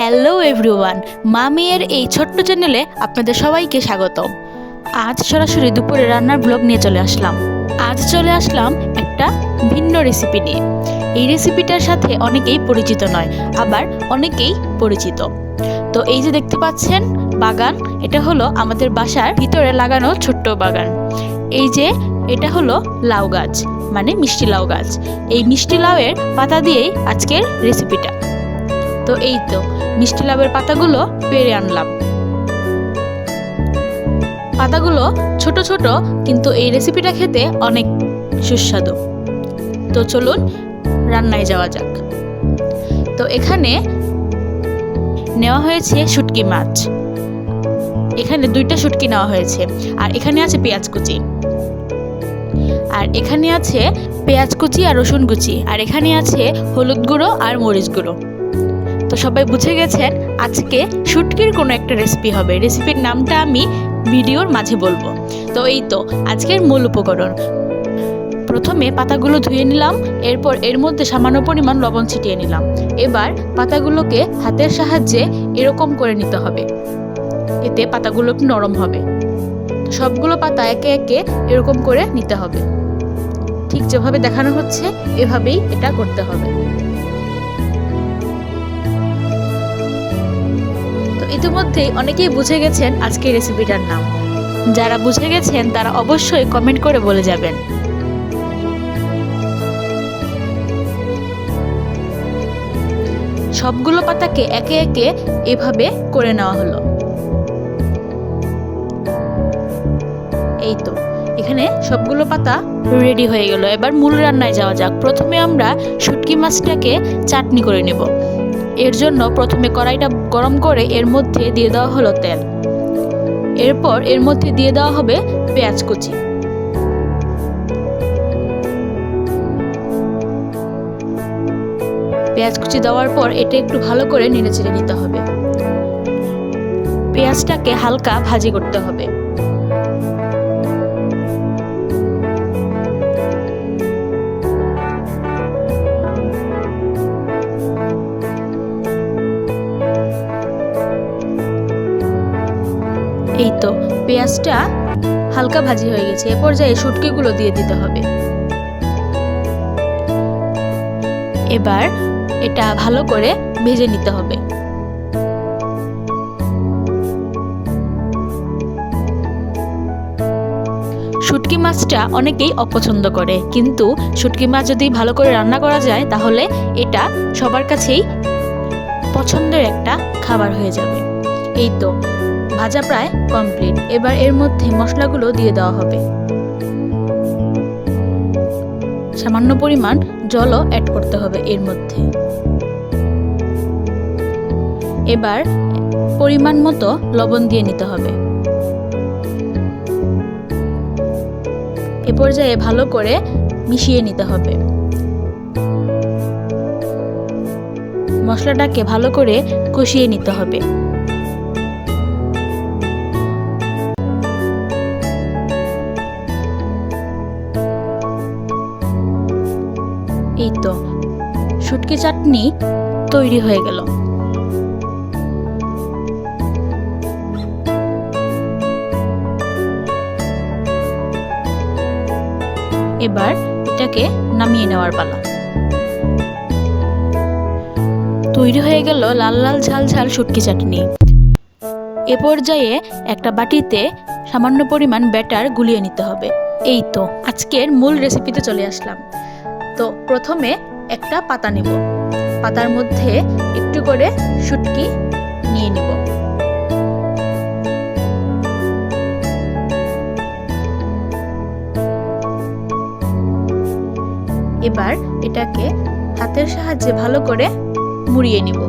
Hello everyone, মামিয়ের এই ছোট্ট চ্যানেলে আপনাদের সবাইকে স্বাগতম। আজ সরাসরি দুপুরে রান্নার ব্লগ নিয়ে চলে আসলাম একটা ভিন্ন রেসিপি নিয়ে। এই রেসিপিটার সাথে অনেকেই পরিচিত নয়, আবার অনেকেই পরিচিত। তো এই যে দেখতে পাচ্ছেন বাগান, এটা হলো আমাদের বাসার ভিতরে লাগানো ছোট্ট বাগান। এই যে এটা হলো লাউ গাছ, মানে মিষ্টি লাউ গাছ। এই মিষ্টি লাউয়ের পাতা দিয়েই আজকের রেসিপিটা। তো এই তো মিষ্টি লাউয়ের পাতাগুলো পেড়ে আনলাম। পাতাগুলো ছোট ছোট, কিন্তু এই রেসিপিটা খেতে অনেক সুস্বাদু। তো চলুন রান্নায় যাওয়া যাক। তো এখানে নেওয়া হয়েছে শুটকি মাছ, এখানে 2টা শুটকি নেওয়া হয়েছে। আর এখানে আছে পেঁয়াজ কুচি, আর এখানে আছে পেঁয়াজ কুচি আর রসুন কুচি, আর এখানে আছে হলুদ গুঁড়ো আর মরিচ গুঁড়ো। তো সবাই বুঝে গেছেন আজকে শুটকির কোনো একটা রেসিপি হবে। রেসিপির নামটা আমি ভিডিওর মাঝে বলবো। তো এই তো আজকের মূল উপকরণ। প্রথমে পাতাগুলো ধুয়ে নিলাম, এরপর এর মধ্যে সামান্য পরিমাণ লবণ ছিটিয়ে নিলাম। এবার পাতাগুলোকে হাতের সাহায্যে এরকম করে নিতে হবে, এতে পাতাগুলো একটু নরম হবে। তো সবগুলো পাতা একে একে এরকম করে নিতে হবে, ঠিক যেভাবে দেখানো হচ্ছে এভাবেই এটা করতে হবে। ইতিমধ্যে অনেকেই বুঝে গেছেন আজকের রেসিপিটার নাম। যারা বুঝে গেছেন তারা অবশ্যই কমেন্ট করে বলে যাবেন। সবগুলো পাতাকে একে একে এভাবে করে নেওয়া হলো। এই তো এখানে সবগুলো পাতা রেডি হয়ে গেল। এবার মূল রান্নায় যাওয়া যাক। প্রথমে আমরা শুটকি মাছটাকে চাটনি করে নেব। এর জন্য প্রথমে কড়াইটা গরম করে এর মধ্যে দিয়ে দেওয়া হলো তেল। এরপর এর মধ্যে দিয়ে দেওয়া হবে পেঁয়াজ কুচি। পেঁয়াজ কুচি দেওয়ার পর এটা একটু ভালো করে নেড়েচেড়ে নিতে হবে। পেঁয়াজটাকে হালকা ভাজি করতে হবে। এই তো পেঁয়াজটা হালকা ভাজি হয়ে গেছে। এ পর্যায়ে শুটকিগুলো দিয়ে দিতে হবে। এবার এটা ভালো করে ভেজে নিতে হবে। শুটকি মাছটা অনেকেই অপছন্দ করে, কিন্তু শুটকি মাছ যদি ভালো করে রান্না করা যায় তাহলে এটা সবার কাছেই পছন্দের একটা খাবার হয়ে যাবে। এই তো ভাজা প্রায় কমপ্লিট। এবার এর মধ্যে মশলাগুলো দিয়ে দেওয়া হবে। সামান্য পরিমাণ জলও অ্যাড করতে হবে এর মধ্যে। এবার পরিমাণ মতো লবণ দিয়ে নিতে হবে। এ পর্যায়ে ভালো করে মিশিয়ে নিতে হবে। মশলাটাকে ভালো করে কষিয়ে নিতে হবে। এই তো শুটকি চাটনি তৈরি হয়ে গেল। এবার এটাকে নামিয়ে নেওয়ার পালা। তৈরি হয়ে গেল লাল লাল ঝাল ঝাল শুটকি চাটনি। এ পর্যায়ে একটা বাটিতে সামান্য পরিমাণ ব্যাটার গুলিয়ে নিতে হবে। এই তো আজকের মূল রেসিপিতে চলে আসলাম। তো প্রথমে একটা পাতা নিব, পাতার মধ্যে একটু করে শুটকি নিয়ে নিব। এবার এটাকে হাতের সাহায্যে ভালো করে মুড়িয়ে নিব।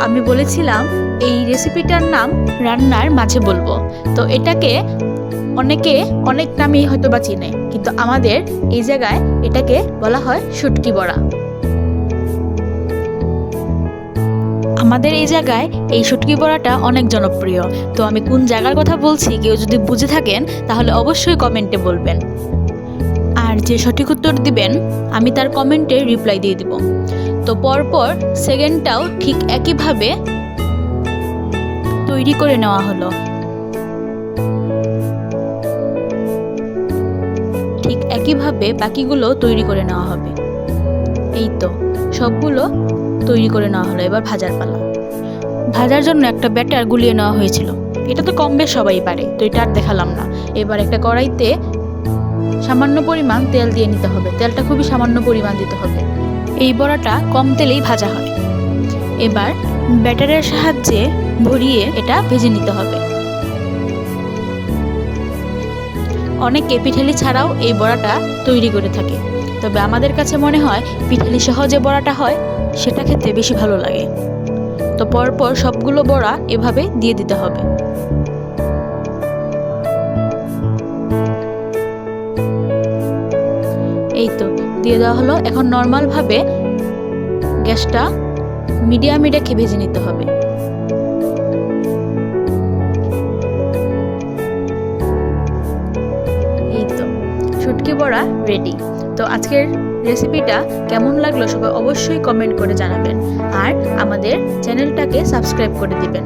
আমি বলেছিলাম এই রেসিপিটার নাম রান্নার মাঝে বলবো। তো এটাকে অনেকে অনেক নামেই হয়তো বা চিনে, কিন্তু আমাদের এই জায়গায় এটাকে বলা হয় শুটকি বড়া। আমাদের এই জায়গায় এই শুটকি বড়াটা অনেক জনপ্রিয়। তো আমি কোন জায়গার কথা বলছি কেউ যদি বুঝে থাকেন তাহলে অবশ্যই কমেন্টে বলবেন। আর যে সঠিক উত্তর দিবেন আমি তার কমেন্টে রিপ্লাই দিয়ে দিব। তো পরপর সেকেন্ডটাও ঠিক একইভাবে তৈরি করে নেওয়া হলো। ঠিক একইভাবে বাকিগুলো তৈরি করে নেওয়া হবে। এই তো সবগুলো তৈরি করে নেওয়া হলো। এবার ভাজার পালা। ভাজার জন্য একটা ব্যাটার গুলিয়ে নেওয়া হয়েছিল। এটা তো কম বেশ সবাই পারে, তো এটা আর দেখালাম না। এবার একটা কড়াইতে সামান্য পরিমাণ তেল দিয়ে নিতে হবে। তেলটা খুবই সামান্য পরিমাণ দিতে হবে। এই বড়াটা কম তেলেই ভাজা হয়। এবার ব্যাটারের সাহায্যে ভরিয়ে এটা ভেজে নিতে হবে। অনেকে পিঠালি ছাড়াও এই বড়াটা তৈরি করে থাকে, তবে আমাদের কাছে মনে হয় পিঠালি সহ যে বড়াটা হয় সেটা খেতে বেশি ভালো লাগে। তো পরপর সবগুলো বড়া এভাবে দিয়ে দিতে হবে। এই তো দিয়ে দেওয়া হলো। এখন নর্মালভাবে গ্যাসটা মিডিয়ামে রেখে ভেজে নিতে হবে। এই তো শুটকি বড়া রেডি। তো আজকের রেসিপিটা কেমন লাগলো সবাই অবশ্যই কমেন্ট করে জানাবেন, আর আমাদের চ্যানেলটাকে সাবস্ক্রাইব করে দিবেন।